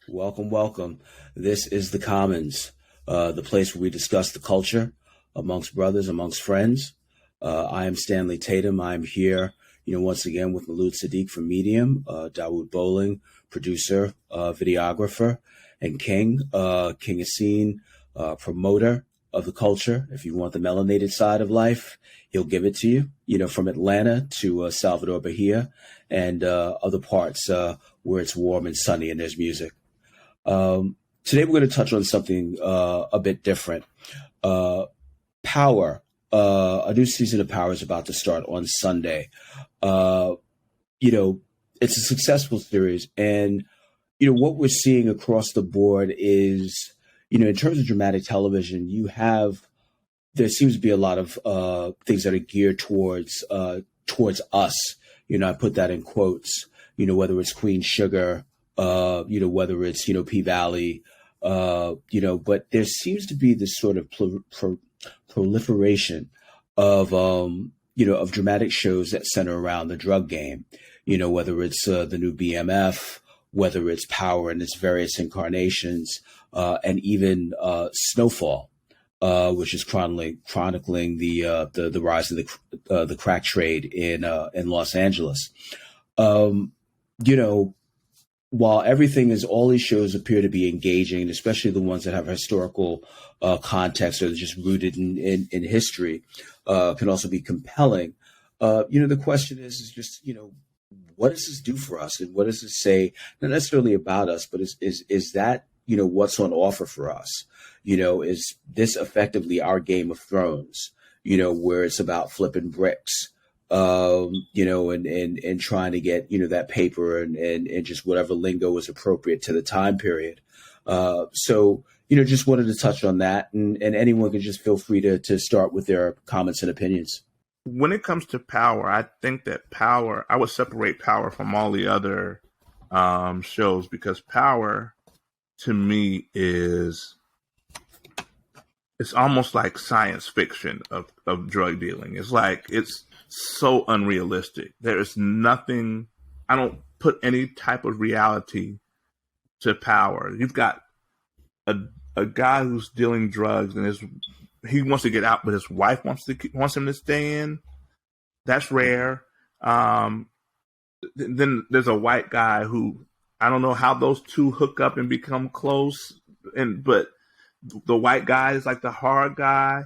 Welcome, welcome. This is the Commons, the place where we discuss the culture amongst brothers, amongst friends. I am Stanley Tatum. I'm here, once again with Maloud Sadiq from Medium, Dawood Bowling, producer, videographer, and King Yassine, promoter of the culture. If you want the melanated side of life, he'll give it to you, from Atlanta to Salvador Bahia and other parts where it's warm and sunny and there's music. Today we're going to touch on something a bit different. Power. A new season of Power is about to start on Sunday. Uh, it's a successful series, and what we're seeing across the board is, in terms of dramatic television, there seems to be a lot of things that are geared towards us. I put that in quotes. Whether it's Queen Sugar, whether it's P Valley, but there seems to be this sort of proliferation of of dramatic shows that center around the drug game. Whether it's the new BMF, whether it's Power in its various incarnations, and even Snowfall, which is chronicling the rise of the crack trade in Los Angeles. You know, while all these shows appear to be engaging, especially the ones that have historical context or just rooted in history, can also be compelling. The question is just, what does this do for us, and what does it say, not necessarily about us, but is that what's on offer for us? Is this effectively our Game of Thrones? Where it's about flipping bricks, and trying to get, that paper and just whatever lingo is appropriate to the time period. Just wanted to touch on that, and anyone can just feel free to start with their comments and opinions. When it comes to Power, I think that Power, I would separate Power from all the other shows, because Power to me it's almost like science fiction of drug dealing. It's so unrealistic. There is nothing, I don't put any type of reality to Power. You've got a guy who's dealing drugs, and he wants to get out, but his wife wants him to stay in. That's rare. Then there's a white guy who, I don't know how those two hook up and become close, but the white guy is like the hard guy.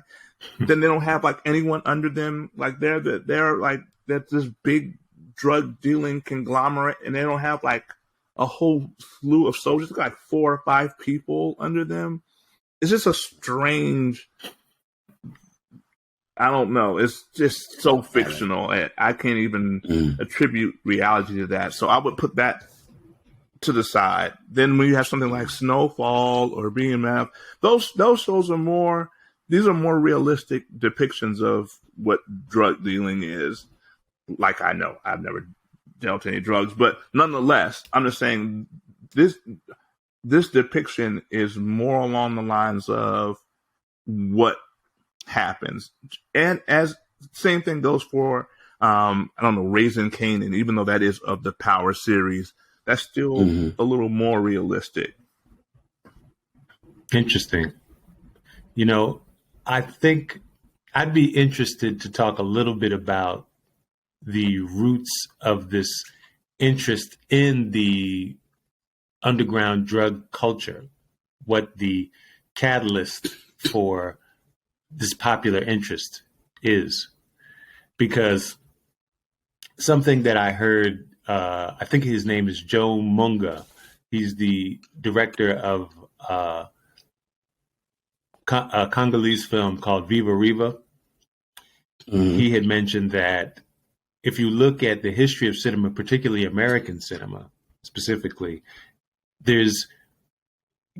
Then they don't have like anyone under them. Like they're this big drug dealing conglomerate, and they don't have like a whole slew of soldiers. Like 4 or 5 people under them. It's just a strange, I don't know. It's just so fictional. I can't even attribute reality to that. So I would put that to the side. Then when you have something like Snowfall or BMF, those shows are these are more realistic depictions of what drug dealing is. Like, I know I've never dealt any drugs, but nonetheless, I'm just saying this depiction is more along the lines of what happens. And as same thing goes for, I don't know, Raising Kanan, even though that is of the Power series, that's still a little more realistic. Interesting. I think I'd be interested to talk a little bit about the roots of this interest in the underground drug culture, what the catalyst for this popular interest is. Because something that I heard, I think his name is Joe Munga. He's the director of a Congolese film called Viva Riva. He had mentioned that if you look at the history of cinema, particularly American cinema specifically, there's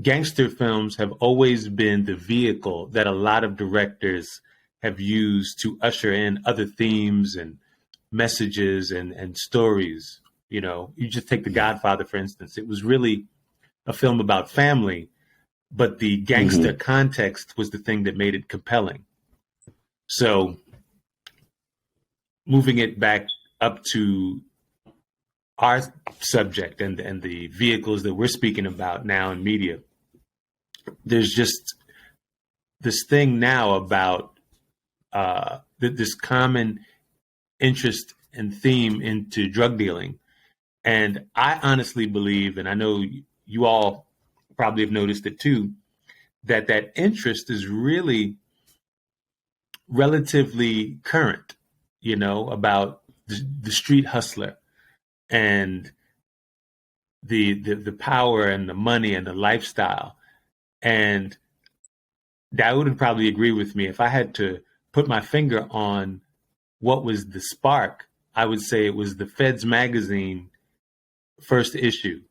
gangster films have always been the vehicle that a lot of directors have used to usher in other themes and messages and stories. You just take The Godfather, for instance. It was really a film about family, but the gangster context was the thing that made it compelling. So moving it back up to our subject and the vehicles that we're speaking about now in media, there's just this thing now about this common interest and theme into drug dealing. And I honestly believe, and I know you all probably have noticed it too, that interest is really relatively current, about the street hustler and the power and the money and the lifestyle. And Dawood would probably agree with me. If I had to put my finger on what was the spark, I would say it was the Feds magazine first issue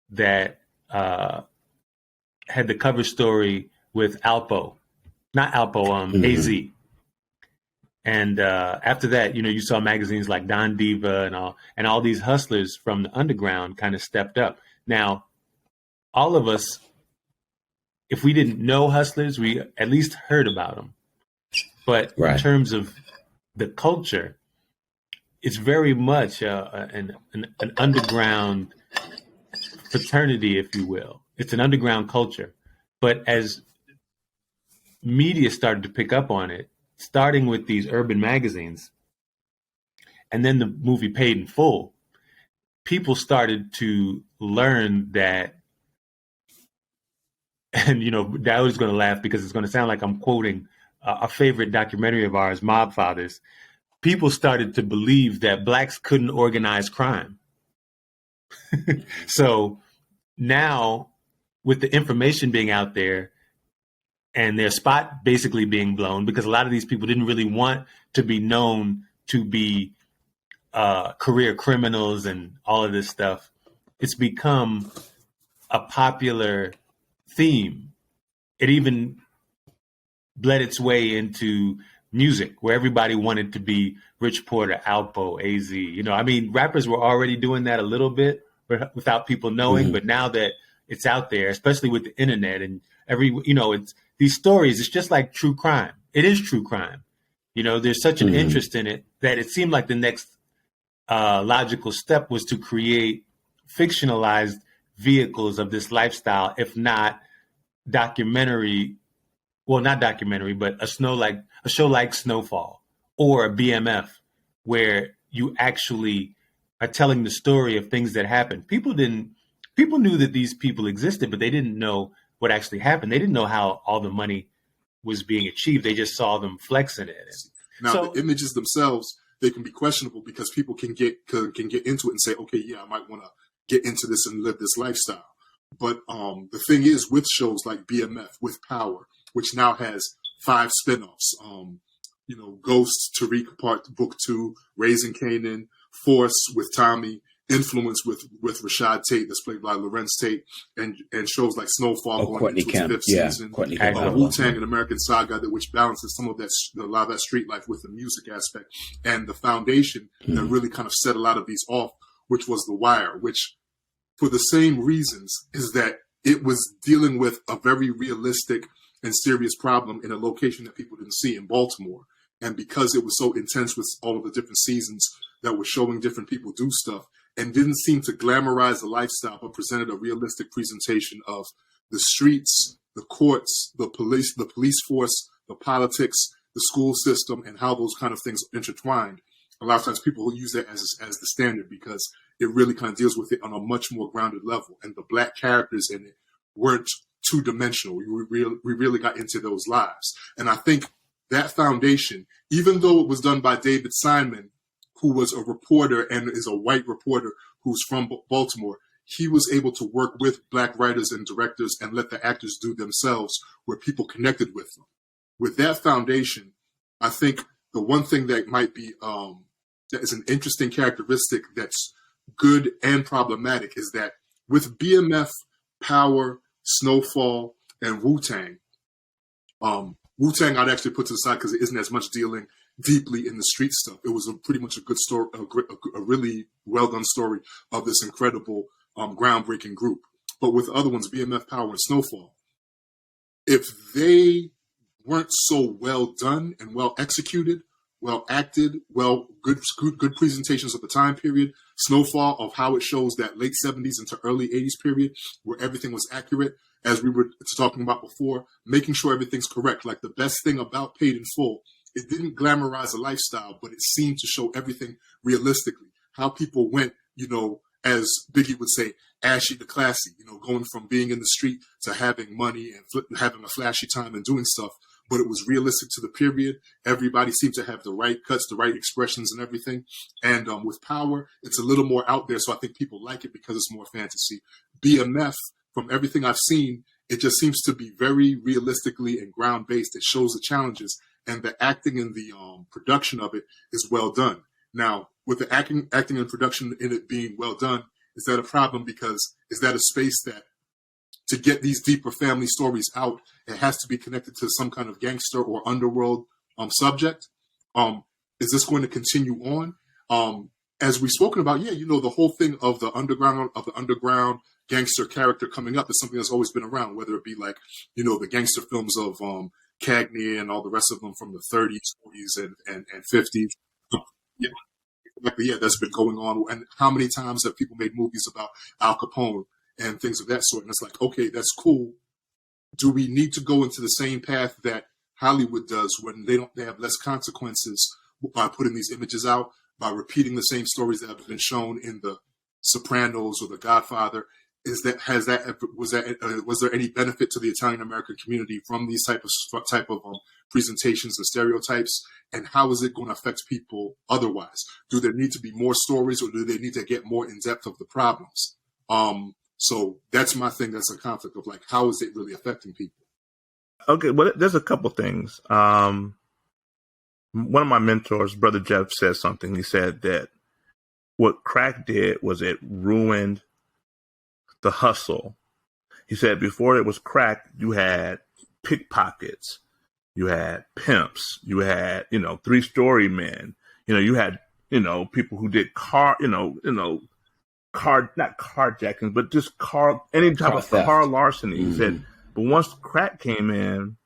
that had the cover story with Alpo, not Alpo, AZ. And after that, you saw magazines like Don Diva and all these hustlers from the underground kind of stepped up. Now, all of us, if we didn't know hustlers, we at least heard about them. But in terms of the culture, it's very much an underground fraternity, if you will. It's an underground culture. But as media started to pick up on it, starting with these urban magazines, and then the movie Paid in Full, people started to learn that, and Dowd is going to laugh because it's going to sound like I'm quoting a favorite documentary of ours, Mob Fathers. People started to believe that blacks couldn't organize crime. So now, with the information being out there and their spot basically being blown, because a lot of these people didn't really want to be known to be career criminals and all of this stuff, it's become a popular theme. It even bled its way into music, where everybody wanted to be Rich Porter, Alpo, AZ. Rappers were already doing that a little bit without people knowing, but now that it's out there, especially with the internet and it's these stories, it's just like true crime. It is true crime. There's such an interest in it that it seemed like the next logical step was to create fictionalized vehicles of this lifestyle, if not documentary. Well, not documentary, but a show like Snowfall or a BMF, where you actually are telling the story of things that happened. People knew that these people existed, but they didn't know what actually happened. They didn't know how all the money was being achieved. They just saw them flexing it. Now, the images themselves, they can be questionable because people can get into it and say, okay, yeah, I might want to get into this and live this lifestyle. But the thing is, with shows like BMF, with Power, which now has 5 spinoffs, Ghost, Tariq Part Book 2, Raising Kanan, Force with Tommy, Influence with Rashad Tate, that's played by Lorenz Tate, and shows like Snowfall going into its 5th season, Wu-Tang, an American Saga, which balances some of that, a lot of that street life with the music aspect, and the foundation that really kind of set a lot of these off, which was The Wire, which for the same reasons is that it was dealing with a very realistic and serious problem in a location that people didn't see in Baltimore. And because it was so intense with all of the different seasons that were showing different people do stuff and didn't seem to glamorize the lifestyle, but presented a realistic presentation of the streets, the courts, the police force, the politics, the school system, and how those kind of things intertwined. A lot of times people will use that as the standard because it really kind of deals with it on a much more grounded level. And the black characters in it weren't two-dimensional. We really got into those lives. And I think that foundation, even though it was done by David Simon, who was a reporter and is a white reporter who's from Baltimore, he was able to work with black writers and directors and let the actors do themselves where people connected with them. With that foundation, I think the one thing that might be, that is an interesting characteristic that's good and problematic is that with BMF, Power, Snowfall, and Wu-Tang, Wu-Tang I'd actually put to the side because it isn't as much dealing deeply in the street stuff. It was pretty much a good story, a really well-done story of this incredible, groundbreaking group. But with other ones, BMF, Power, and Snowfall, if they weren't so well done and well executed, well acted, good presentations of the time period. Snowfall, of how it shows that late 70s into early 80s period where everything was accurate, as we were talking about before, making sure everything's correct. Like the best thing about Paid in Full, it didn't glamorize a lifestyle, but it seemed to show everything realistically. How people went, as Biggie would say, ashy to classy, going from being in the street to having money and having a flashy time and doing stuff. But it was realistic to the period. Everybody seemed to have the right cuts, the right expressions and everything. And with Power, it's a little more out there. So I think people like it because it's more fantasy. BMF, from everything I've seen, it just seems to be very realistically and ground-based. It shows the challenges. And the acting and the production of it is well done. Now, with the acting and production in it being well done, is that a problem? Because is that a space that, to get these deeper family stories out, it has to be connected to some kind of gangster or underworld subject? Is this going to continue on? As we've spoken about, the whole thing of the underground gangster character coming up is something that's always been around, whether it be like, the gangster films of Cagney and all the rest of them from the 30s, 40s, and 50s. Yeah, exactly. Yeah, that's been going on. And how many times have people made movies about Al Capone and things of that sort? And it's like, okay, that's cool. Do we need to go into the same path that Hollywood does when they have less consequences by putting these images out, by repeating the same stories that have been shown in The Sopranos or The Godfather? Was there any benefit to the Italian American community from these type of presentations and stereotypes? And how is it going to affect people otherwise? Do there need to be more stories, or do they need to get more in depth of the problems? So that's my thing. That's a conflict of like, how is it really affecting people? Okay, well, there's a couple things. One of my mentors, Brother Jeff, said something. He said that what crack did was it ruined the hustle. He said before it was crack, you had pickpockets, you had pimps, you had, three-story men, you had, people who did not carjacking, but just any type of car larceny. Mm-hmm. He said, but once crack came in,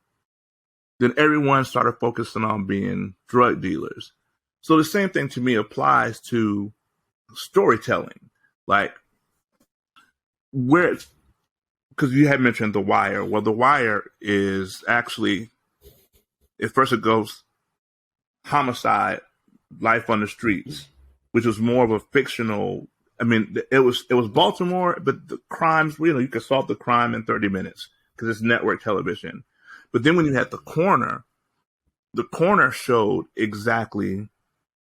then everyone started focusing on being drug dealers. So the same thing to me applies to storytelling. Like, because you had mentioned The Wire. Well, The Wire is actually, at first it goes homicide, life on the streets, which was more of a fictional. I mean, it was Baltimore, but the crimes, you could solve the crime in 30 minutes because it's network television. But then when you had The Corner showed exactly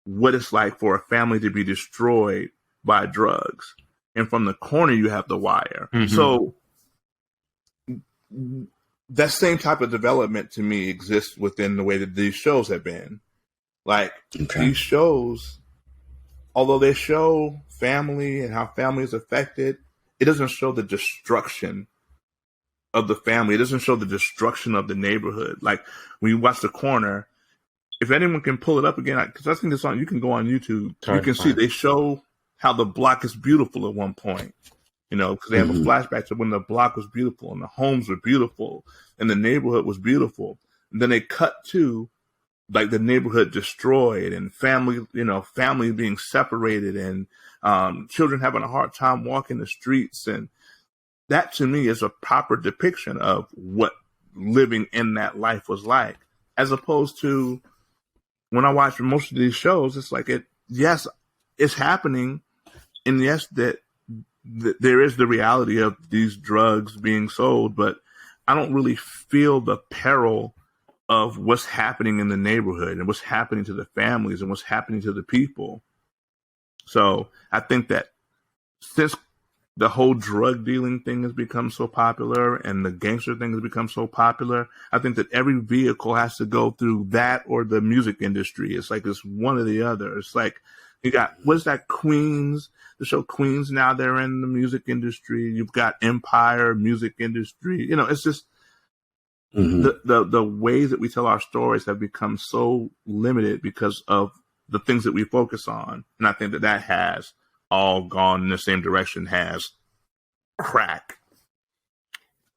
what it's like for a family to be destroyed by drugs. And from The Corner, you have The Wire. Mm-hmm. So that same type of development to me exists within the way that these shows have been. Like, These shows, although they show family and how family is affected, it doesn't show the destruction of the family. It doesn't show the destruction of the neighborhood. Like, when you watch The Corner, if anyone can pull it up again, because I think it's on, you can go on YouTube. You can see they show how the block is beautiful at one point, because they have a flashback to when the block was beautiful and the homes were beautiful and the neighborhood was beautiful. And then they cut to like the neighborhood destroyed and family being separated and children having a hard time walking the streets. And that to me is a proper depiction of what living in that life was like, as opposed to when I watch most of these shows, it's like yes, it's happening. And yes, that there is the reality of these drugs being sold, but I don't really feel the peril of what's happening in the neighborhood and what's happening to the families and what's happening to the people. So I think that since the whole drug dealing thing has become so popular and the gangster thing has become so popular, I think that every vehicle has to go through that or the music industry. It's like it's one or the other. It's like, you got, what's that, Queens, the show Queens, now they're in the music industry. You've got Empire, music industry. It's just the ways that we tell our stories have become so limited because of the things that we focus on. And I think that has all gone in the same direction as crack.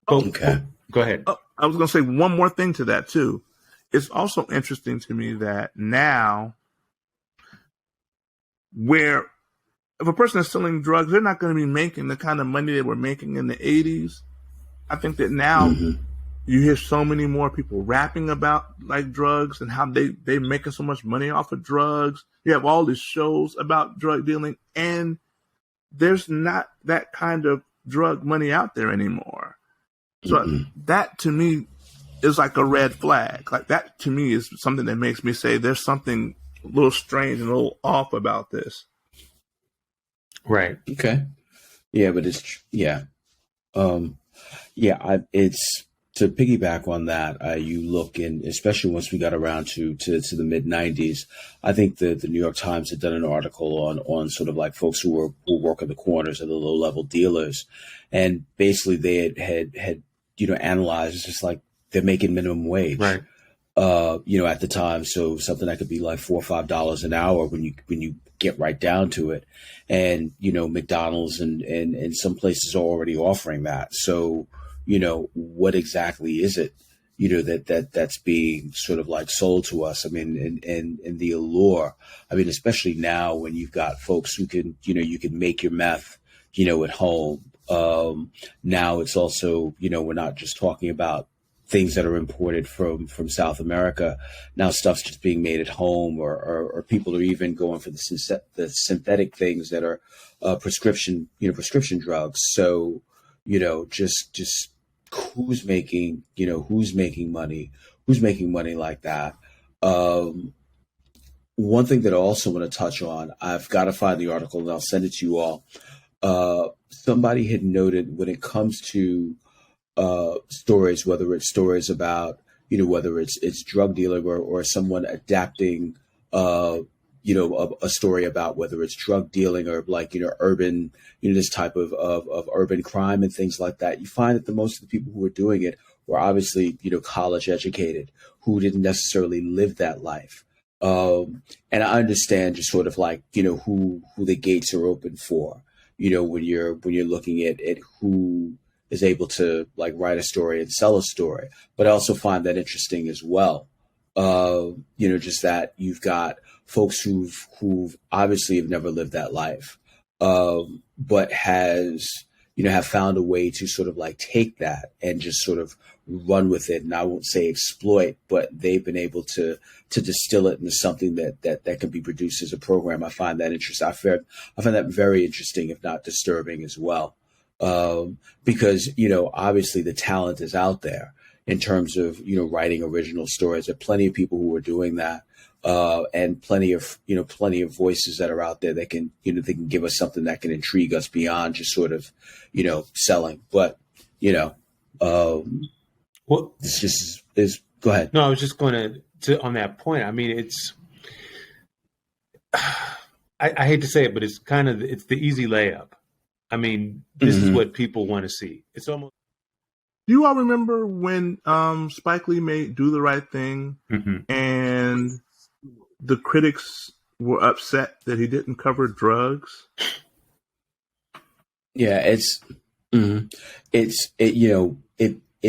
Okay. Go ahead. I was going to say one more thing to that, too. it's also interesting to me that now, where if a person is selling drugs, they're not going to be making the kind of money they were making in the 80s. I think that now you hear so many more people rapping about like drugs and how they making so much money off of drugs. You have all these shows about drug dealing, and there's not that kind of drug money out there anymore. So that to me is like a red flag. Like that to me is something that makes me say there's something a little strange and a little off about this. Right. Okay. Yeah, but it's it's to piggyback on that. You look in, especially once we got around to the mid '90s. I think the New York Times had done an article on sort of like folks who work in the corners and the low level dealers, and basically they had analyzed. It's just like they're making minimum wage. Right. At the time, so something that could be like $4 or $5 an hour when you get right down to it, and McDonald's and some places are already offering that. So what exactly is it that's being sort of like sold to us? I mean, and the allure. I mean, especially now when you've got folks who can you can make your meth at home. Now it's also we're not just talking about things that are imported from South America. Now stuff's just being made at home, or people are even going for the synthetic things that are prescription drugs. So just who's making money like that. One thing that I also want to touch on, I've got to find the article and I'll send it to you all. Somebody had noted when it comes to stories, whether it's stories about, whether it's drug dealing or someone adapting, a story about whether it's drug dealing or like, urban, this type of urban crime and things like that. You find that the most of the people who are doing it were obviously, college educated, who didn't necessarily live that life. And I understand just sort of like, who the gates are open for, when you're looking at who is able to like write a story and sell a story. But I also find that interesting as well. Just that you've got folks who've obviously have never lived that life, but have found a way to sort of like take that and just sort of run with it. And I won't say exploit, but they've been able to distill it into something that can be produced as a program. I find that interesting. I find that very interesting, if not disturbing as well. Because, obviously the talent is out there in terms of, writing original stories. There are plenty of people who are doing that, and plenty of voices that are out there that can, they can give us something that can intrigue us beyond just sort of, selling. But, well, this just is, go ahead. No, I was just going to on that point. I mean, it's, I hate to say it, but it's the easy layup. I mean, this is what people want to see. It's almost. Do you all remember when Spike Lee made Do the Right Thing, and the critics were upset that he didn't cover drugs? Yeah, it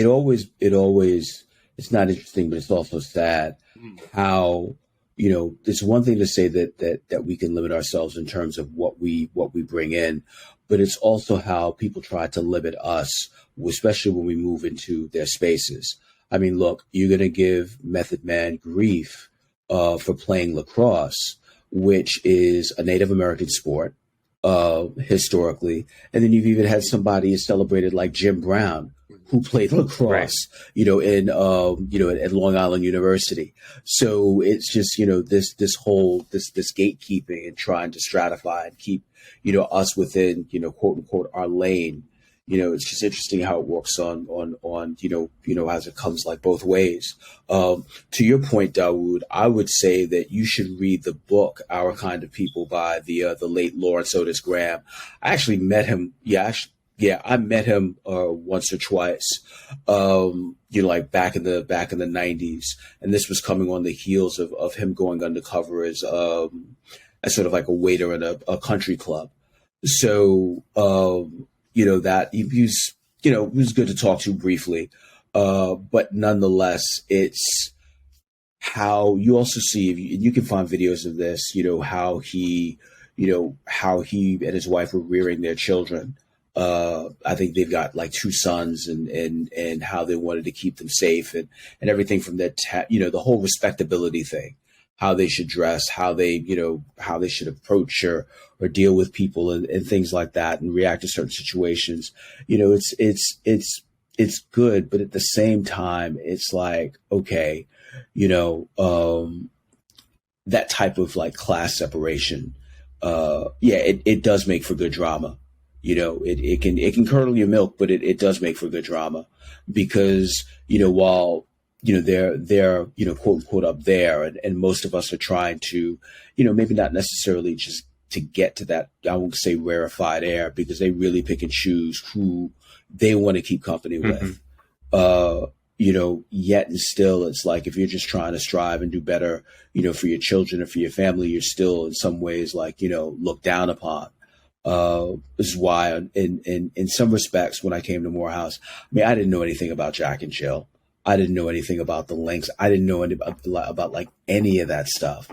always it's not interesting, but it's also sad how. It's one thing to say that we can limit ourselves in terms of what we bring in, but it's also how people try to limit us, especially when we move into their spaces. I mean, look, you're going to give Method Man grief for playing lacrosse, which is a Native American sport historically, and then you've even had somebody celebrated like Jim Brown, who played lacrosse, right. At Long Island University. So it's just, this whole gatekeeping and trying to stratify and keep, us within, quote unquote, our lane. It's just interesting how it works on, as it comes like both ways. To your point, Dawood, I would say that you should read the book, Our Kind of People by the late Lawrence Otis Graham. I actually met him. Yeah, I met him once or twice, like back in the 90s, and this was coming on the heels of him going undercover as sort of like a waiter in a country club. So that he was, it was good to talk to briefly, but nonetheless, it's how you also see, you can find videos of this, how he and his wife were rearing their children. I think they've got like two sons, and how they wanted to keep them safe, and everything from that, the whole respectability thing, how they should dress, how they should approach or deal with people, and things like that, and react to certain situations. It's good, but at the same time, it's like, okay, that type of like class separation, it does make for good drama. It can curdle your milk, but it does make for good drama, because while they're quote unquote up there, and most of us are trying to maybe not necessarily just to get to that, I won't say rarefied air, because they really pick and choose who they want to keep company with. Yet and still, it's like, if you're just trying to strive and do better, for your children or for your family, you're still in some ways like, looked down upon. This is why in some respects, when I came to Morehouse, I mean, I didn't know anything about Jack and Jill. I didn't know anything about the links. I didn't know about like any of that stuff.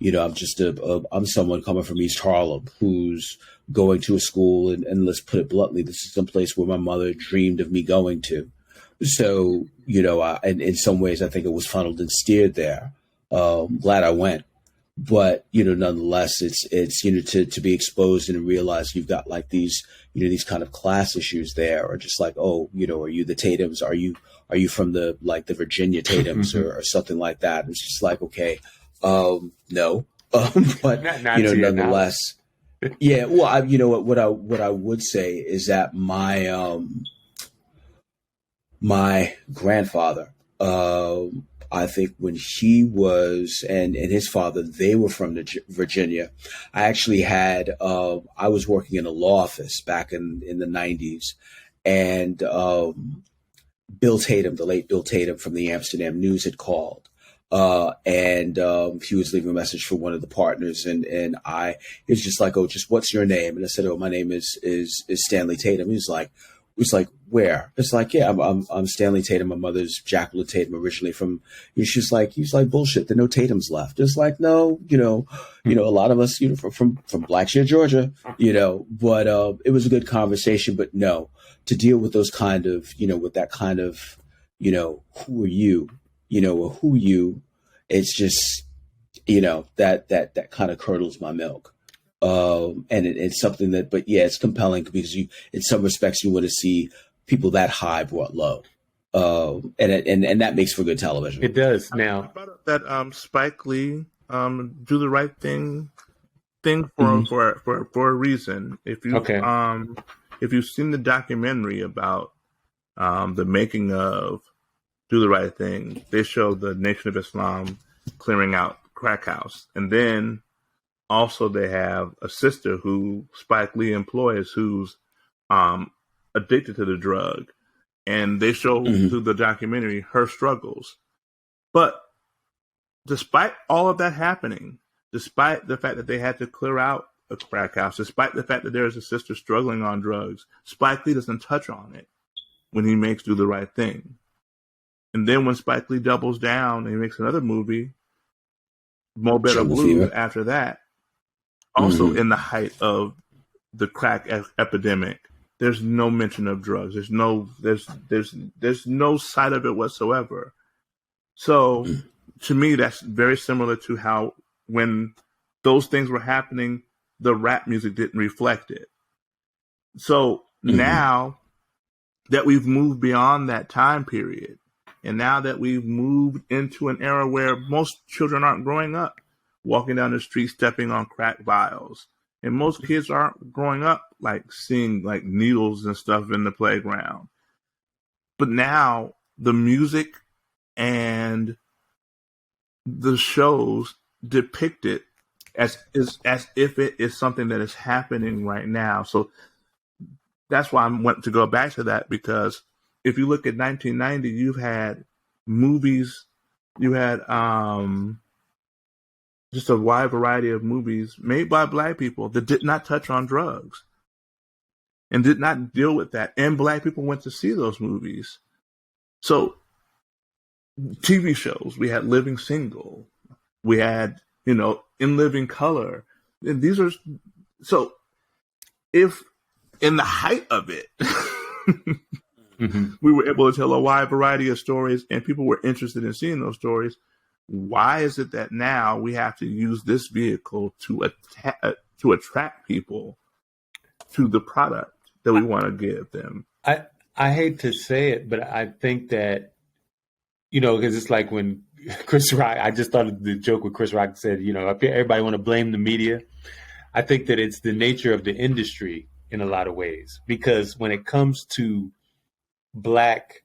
I'm someone coming from East Harlem who's going to a school, and let's put it bluntly, this is some place where my mother dreamed of me going to. So, and in some ways, I think it was funneled and steered there. Glad I went. But, nonetheless, it's to be exposed and realize you've got like these kind of class issues there, or just like, are you the Tatums? Are you from the Virginia Tatums or something like that? It's just like, okay, no. But, not nonetheless, yeah, well, what I would say is that my grandfather, I think when he was, and his father, they were from Virginia. I actually had, I was working in a law office back in the 90s, and Bill Tatum, the late Bill Tatum from the Amsterdam News, had called. And he was leaving a message for one of the partners, and he was just like, "Oh, just what's your name?" And I said, "Oh, my name is Stanley Tatum." He was like, "Where?" It's like, "Yeah, I'm Stanley Tatum. My mother's Jacqueline Tatum, originally from." He's like, "Bullshit. There are no Tatums left." It's like, no, a lot of us, from Blackshear, Georgia, But it was a good conversation. But no, to deal with those kind of, with that kind of, who are you, or who you, it's just, that kind of curdles my milk. And it's something that, but yeah, it's compelling because in some respects, you want to see people that high brought low. And that makes for good television. It does. Now, I brought up that Spike Lee do the right thing for a reason. If you've seen the documentary about the making of Do the Right Thing, they show the Nation of Islam clearing out crack house, and then also they have a sister who Spike Lee employs who's addicted to the drug, and they show through the documentary her struggles. But despite all of that happening, despite the fact that they had to clear out a crack house, despite the fact that there is a sister struggling on drugs, Spike Lee doesn't touch on it when he makes Do the Right Thing. And then when Spike Lee doubles down and he makes another movie, Mo Better Blues, after that, also in the height of the crack epidemic, there's no mention of drugs. There's no sight of it whatsoever. So to me, that's very similar to how when those things were happening, the rap music didn't reflect it. So now that we've moved beyond that time period, and now that we've moved into an era where most children aren't growing up walking down the street stepping on crack vials, and most kids aren't growing up like seeing like needles and stuff in the playground. But now the music and the shows depict it as if it is something that is happening right now. So that's why I want to go back to that, because if you look at 1990, you've had movies, you had just a wide variety of movies made by Black people that did not touch on drugs and did not deal with that. And Black people went to see those movies. So TV shows. We had Living Single. We had, In Living Color. And these are, so if in the height of it, we were able to tell a wide variety of stories and people were interested in seeing those stories, why is it that now we have to use this vehicle to attract people to the product that we want to give them? I hate to say it, but I think that, because it's like when Chris Rock, I just thought of the joke where Chris Rock said, everybody want to blame the media. I think that it's the nature of the industry in a lot of ways, because when it comes to Black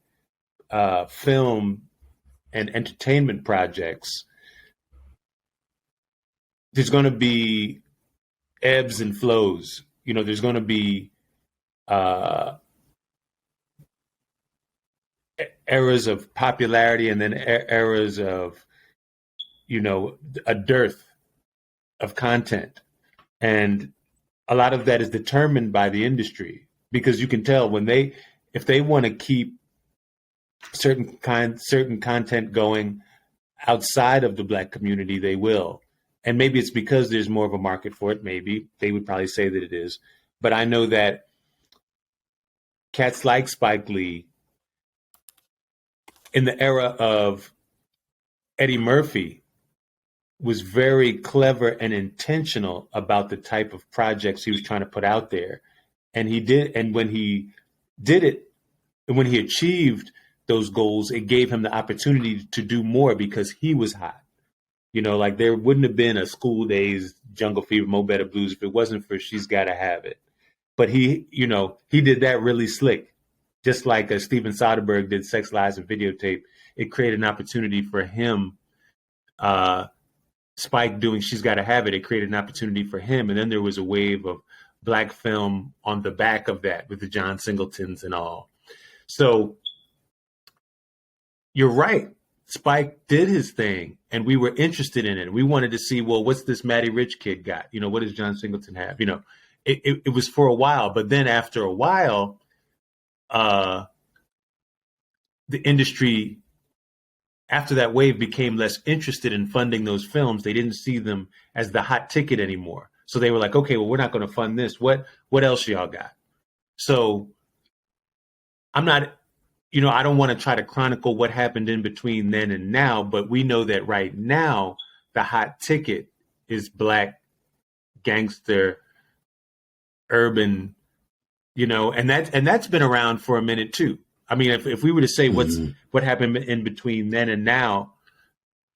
film and entertainment projects, there's going to be ebbs and flows. There's going to be eras of popularity and then eras of, a dearth of content. And a lot of that is determined by the industry, because you can tell if they want to keep certain content going outside of the Black community, they will. And maybe it's because there's more of a market for it. Maybe they would probably say that it is. But I know that cats like Spike Lee, in the era of Eddie Murphy, was very clever and intentional about the type of projects he was trying to put out there. And when he did it, and when he achieved those goals, it gave him the opportunity to do more because he was hot. Like there wouldn't have been a School Days, Jungle Fever, Mo Better Blues if it wasn't for She's Gotta Have It. But he did that really slick. Just like Steven Soderbergh did Sex, Lies, and Videotape, it created an opportunity for him. Spike doing She's Gotta Have It, it created an opportunity for him. And then there was a wave of Black film on the back of that with the John Singletons and all. So you're right. Spike did his thing and we were interested in it. We wanted to see, well, what's this Matty Rich kid got? What does John Singleton have? It was for a while, but then after a while, the industry, after that wave, became less interested in funding those films. They didn't see them as the hot ticket anymore. So they were like, okay, well, we're not going to fund this. What else y'all got? So I'm not, I don't want to try to chronicle what happened in between then and now, but we know that right now, the hot ticket is Black gangster, urban, and that's been around for a minute too. I mean, if we were to say what happened in between then and now,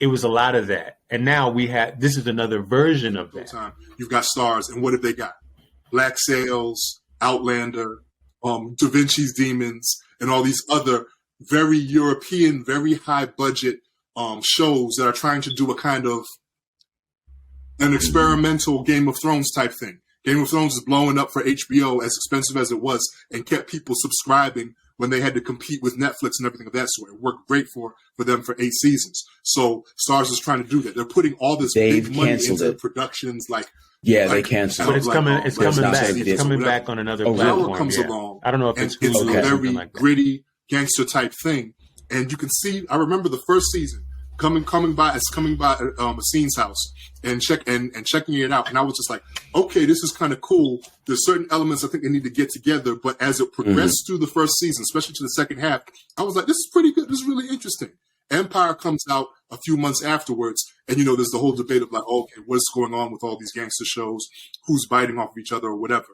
it was a lot of that. And now this is another version of that. You've got stars, and what have they got? Black Sails, Outlander, Da Vinci's Demons, and all these other very European, very high budget shows that are trying to do a kind of an experimental Game of Thrones type thing. Game of Thrones is blowing up for HBO, as expensive as it was, and kept people subscribing when they had to compete with Netflix and everything of that sort. It worked great for them for 8 seasons. So Starz is trying to do that. They're putting all this big money into productions they canceled. But it's coming back. It's coming back on another platform. Power comes along. I don't know if it's a very gritty gangster type thing. And you can see, I remember the first season coming by Assine's house and checking it out. And I was just like, okay, this is kind of cool. There's certain elements I think they need to get together. But as it progressed through the first season, especially to the second half, I was like, this is pretty good. This is really interesting. Empire comes out a few months afterwards. And, there's the whole debate of like, okay, what's going on with all these gangster shows? Who's biting off of each other or whatever?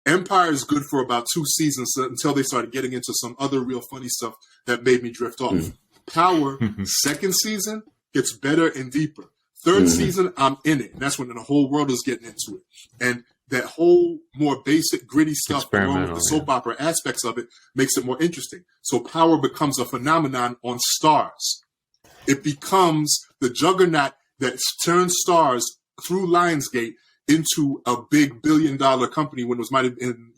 Empire is good for about 2 seasons until they started getting into some other real funny stuff that made me drift off. Power, second season, gets better and deeper. Third season, I'm in it. And that's when the whole world is getting into it. And that whole more basic, gritty stuff along with the soap opera aspects of it makes it more interesting. So Power becomes a phenomenon on Starz. It becomes the juggernaut that turns Starz through Lionsgate into a big billion-dollar company when it might have been,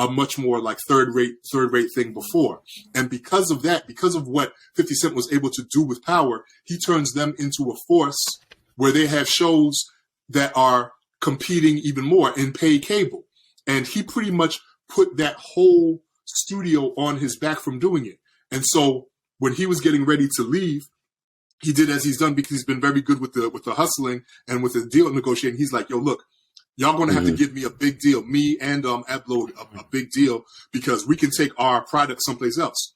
a much more like third-rate thing before. And because of that, because of what 50 Cent was able to do with Power, he turns them into a force where they have shows that are competing even more in paid cable. And he pretty much put that whole studio on his back from doing it. And so when he was getting ready to leave, he did as he's done because he's been very good with the hustling and with the deal negotiating. He's like, yo, look, y'all going to have to give me a big deal, me and Ablo a big deal, because we can take our product someplace else.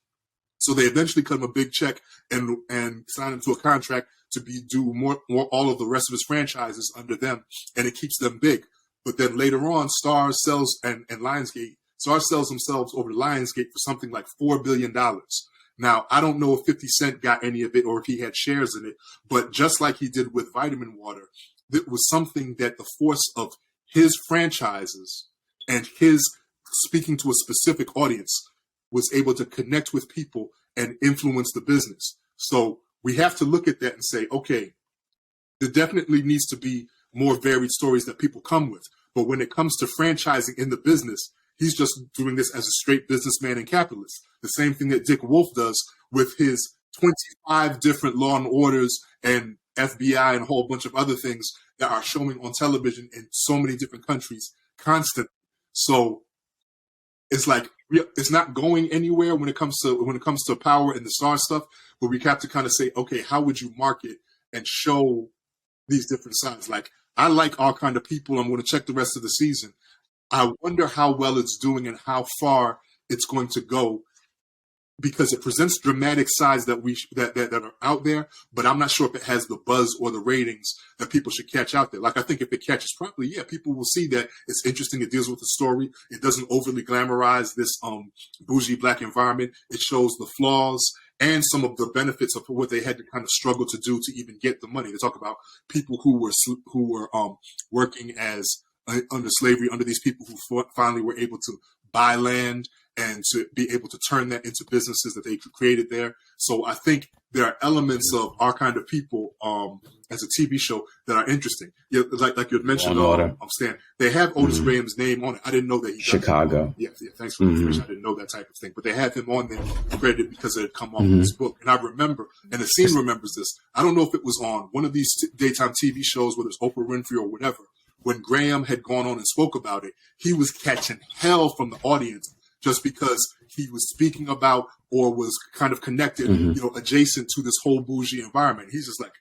So they eventually cut him a big check and sign him to a contract to do more all of the rest of his franchises under them, and it keeps them big. But then later on, Star sells and Lionsgate. Star sells themselves over to Lionsgate for something like $4 billion. Now, I don't know if 50 Cent got any of it or if he had shares in it, but just like he did with Vitamin Water, it was something that the force of his franchises and his speaking to a specific audience was able to connect with people and influence the business. So we have to look at that and say, okay, there definitely needs to be more varied stories that people come with. But when it comes to franchising in the business, he's just doing this as a straight businessman and capitalist. The same thing that Dick Wolf does with his 25 different Law and Orders and FBI and a whole bunch of other things that are showing on television in so many different countries constantly. So it's like it's not going anywhere when it comes to power and the Star stuff. But we have to kind of say, okay, how would you market and show these different sides? Like, I like Our Kind of People. I'm going to check the rest of the season. I wonder how well it's doing and how far it's going to go, because it presents dramatic sides that are out there, but I'm not sure if it has the buzz or the ratings that people should catch out there. Like, I think if it catches properly, yeah, people will see that it's interesting. It deals with the story. It doesn't overly glamorize this bougie Black environment. It shows the flaws and some of the benefits of what they had to kind of struggle to do to even get the money. They talk about people who were working as under slavery, under these people who finally were able to buy land and to be able to turn that into businesses that they created there. So I think there are elements of Our Kind of People as a TV show that are interesting. Yeah, like you had mentioned, Stan, they have Otis Graham's name on it. I didn't know that he Chicago. Yeah, thanks for the information. I didn't know that type of thing. But they have him on there credited because it had come off of this book. And I remember, and the scene remembers this. I don't know if it was on one of these daytime TV shows, whether it's Oprah Winfrey or whatever. When Graham had gone on and spoke about it, he was catching hell from the audience just because he was speaking about or was kind of connected, adjacent to this whole bougie environment. He's just like,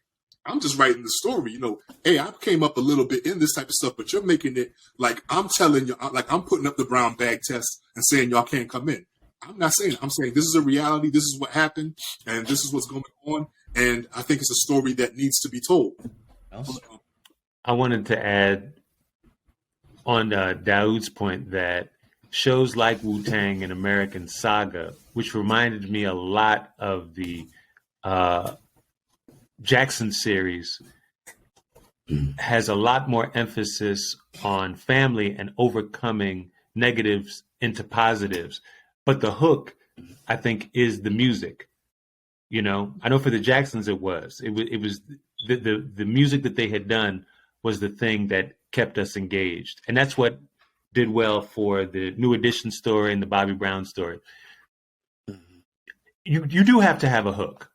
I'm just writing the story, hey, I came up a little bit in this type of stuff, but you're making it like I'm telling you, like I'm putting up the brown bag test and saying y'all can't come in. I'm not saying it. I'm saying this is a reality. This is what happened, and this is what's going on. And I think it's a story that needs to be told. I wanted to add on Daoud's point that shows like Wu-Tang and American Saga, which reminded me a lot of the Jackson series, has a lot more emphasis on family and overcoming negatives into positives. But the hook, I think, is the music. I know for the Jacksons it was the music that they had done was the thing that kept us engaged. And that's what did well for the New Edition story and the Bobby Brown story. You do have to have a hook.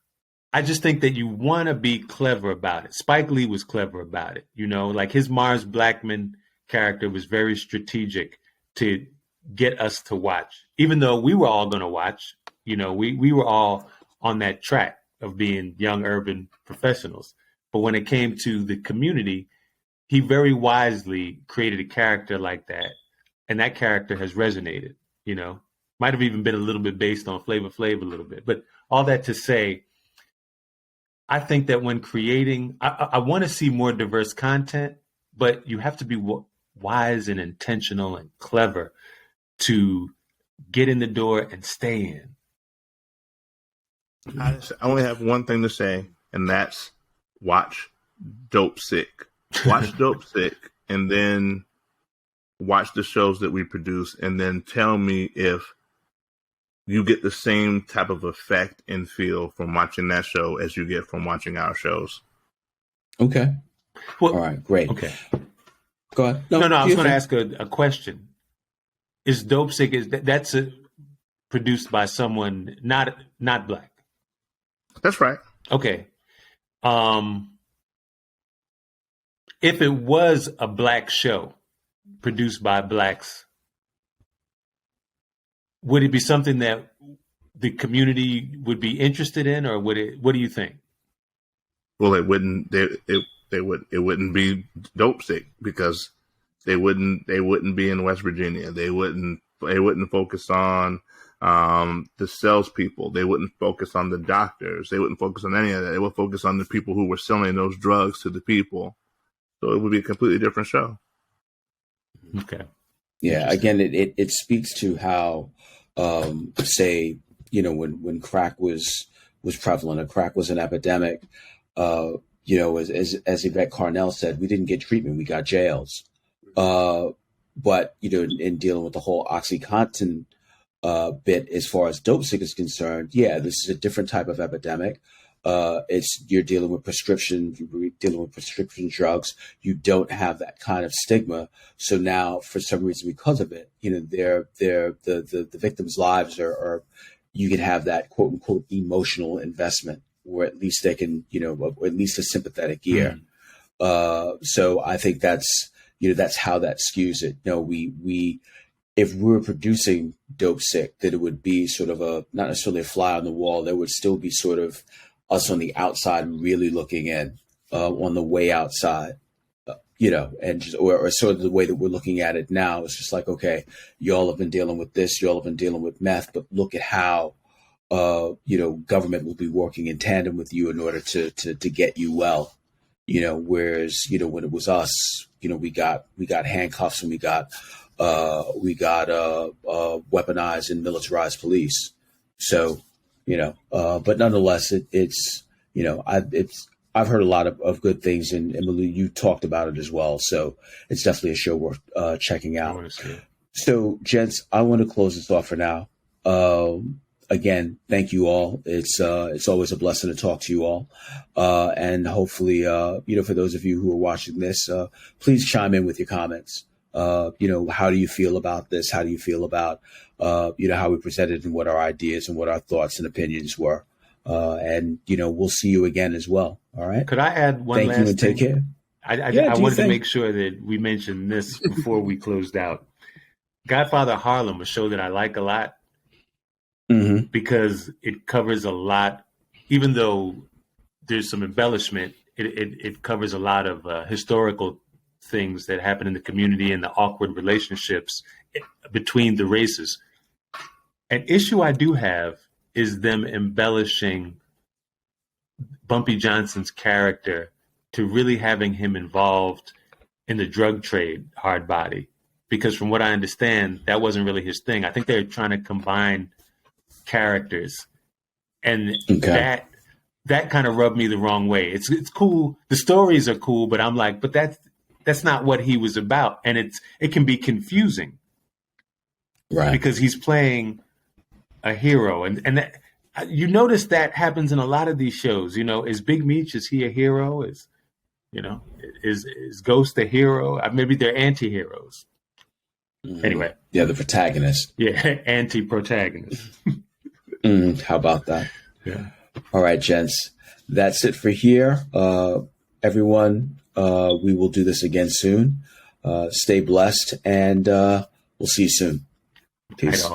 I just think that you want to be clever about it. Spike Lee was clever about it. Like his Mars Blackman character was very strategic to get us to watch, even though we were all going to watch. We were all on that track of being young urban professionals. But when it came to the community, he very wisely created a character like that. And that character has resonated, might have even been a little bit based on Flavor Flav a little bit. But all that to say, I think that when creating, I want to see more diverse content, but you have to be wise and intentional and clever to get in the door and stay in. I only have one thing to say, and that's watch Dope Sick. Watch Dope Sick, and then watch the shows that we produce, and then tell me if you get the same type of effect and feel from watching that show as you get from watching our shows. Okay. Well, all right, great. Okay. Go ahead. No, I was going to ask a question. Is Dope Sick, that's produced by someone not Black? That's right. Okay. If it was a Black show produced by Blacks, would it be something that the community would be interested in, or would it? What do you think? Well, it wouldn't. It wouldn't be Dope Sick because they wouldn't be in West Virginia. They wouldn't focus on the salespeople. They wouldn't focus on the doctors. They wouldn't focus on any of that. They would focus on the people who were selling those drugs to the people. So it would be a completely different show. Okay. Yeah. Again, it speaks to how, say, when crack was prevalent, or crack was an epidemic. As Yvette Carnell said, we didn't get treatment, we got jails. But in dealing with the whole OxyContin bit, as far as Dope Sick is concerned, yeah, this is a different type of epidemic. You're dealing with prescription drugs. You don't have that kind of stigma. So now, for some reason, because of it, the victims' lives are you can have that quote unquote emotional investment, or at least they can, or at least a sympathetic ear. So I think that's how that skews it. We if we were producing Dope Sick, that it would be sort of not necessarily a fly on the wall. There would still be sort of us on the outside really looking in, on the way outside, and just, or sort of the way that we're looking at it now. It's just like, okay, y'all have been dealing with this, y'all have been dealing with meth, but look at how, government will be working in tandem with you in order to get you well. Whereas, when it was us, we got handcuffs, and we got weaponized and militarized police. So, but nonetheless, I've heard a lot of good things, and Emily, you talked about it as well. So it's definitely a show worth checking out. So, gents, I want to close this off for now. Again, thank you all. It's always a blessing to talk to you all. And hopefully, for those of you who are watching this, please chime in with your comments. How do you feel about this? How do you feel about, how we presented and what our ideas and what our thoughts and opinions were? And we'll see you again as well. All right. Could I add one last thing? Thank you and take care. I wanted to make sure that we mentioned this before we closed out. Godfather Harlem, a show that I like a lot, because it covers a lot, even though there's some embellishment, it covers a lot of historical things that happen in the community and the awkward relationships between the races. An issue I do have is them embellishing Bumpy Johnson's character to really having him involved in the drug trade, Hard Body, because from what I understand, that wasn't really his thing. I think they're trying to combine characters, and that kind of rubbed me the wrong way. It's cool. The stories are cool, but I'm like, but that's not what he was about. And it can be confusing. Right. Because he's playing a hero. And that, you notice that happens in a lot of these shows. Is Big Meech, is he a hero? Is Ghost a hero? Maybe they're anti-heroes. Anyway. Yeah, the protagonist. Yeah, anti-protagonist. How about that? Yeah. All right, gents. That's it for here. Everyone, we will do this again soon. Stay blessed, and we'll see you soon. Peace.